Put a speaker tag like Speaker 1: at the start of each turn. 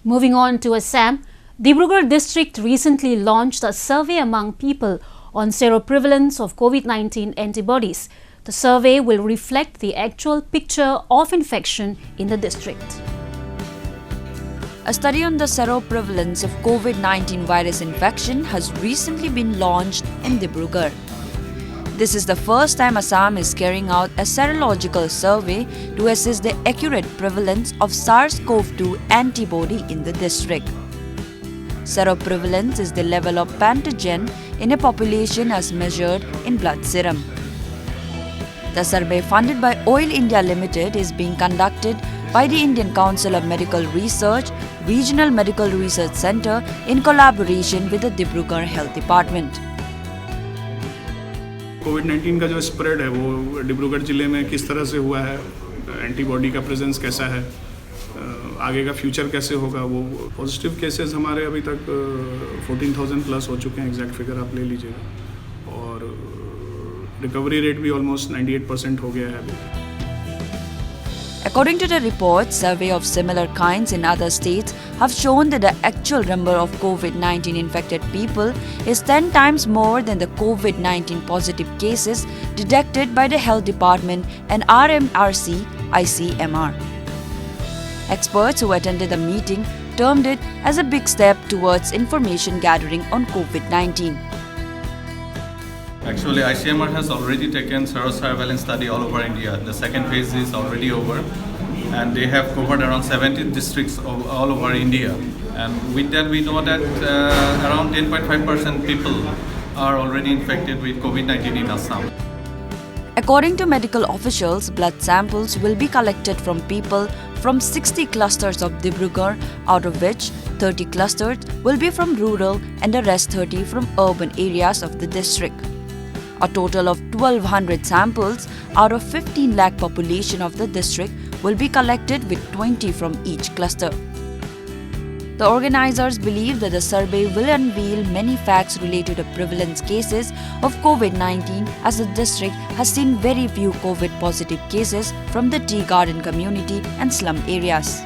Speaker 1: Moving on to Assam, Dibrugarh district recently launched a survey among people on seroprevalence of COVID-19 antibodies. The survey will reflect the actual picture of infection in the district.
Speaker 2: A study on the seroprevalence of COVID-19 virus infection has recently been launched in Dibrugarh. This is the first time Assam is carrying out a serological survey to assess the accurate prevalence of SARS-CoV-2 antibody in the district. Seroprevalence is the level of pathogen in a population as measured in blood serum. The survey, funded by Oil India Limited, is being conducted by the Indian Council of Medical Research, Regional Medical Research Centre in collaboration with the Dibrugarh Health Department.
Speaker 3: कोविड-19 का जो spread है वो डिब्रूगढ़ ज़िले में किस तरह से हुआ है, एंटीबॉडी का प्रेजेंस कैसा है, आगे का फ्यूचर कैसे होगा। वो पॉजिटिव केसेस हमारे अभी तक 14,000 प्लस हो चुके हैं, एग्जैक्ट फिगर आप ले लीजिएगा, और रिकवरी रेट भी ऑलमोस्ट 98% हो गया है अभी।
Speaker 2: According to the report, survey of similar kinds in other states have shown that the actual number of COVID-19 infected people is 10 times more than the COVID-19 positive cases detected by the Health Department and RMRC ICMR. Experts who attended the meeting termed it as a big step towards information gathering on COVID-19.
Speaker 4: Actually, ICMR has already taken serosurveillance study all over India. The second phase is already over, and they have covered around 70 districts all over India. And with that, we know that around 10.5% people are already infected with COVID-19 in Assam.
Speaker 2: According to medical officials, blood samples will be collected from people from 60 clusters of Dibrugarh, out of which 30 clusters will be from rural and the rest 30 from urban areas of the district. A total of 1,200 samples out of 15 lakh population of the district will be collected, with 20 from each cluster. The organizers believe that the survey will unveil many facts related to prevalence cases of COVID-19, as the district has seen very few COVID-positive cases from the tea garden community and slum areas.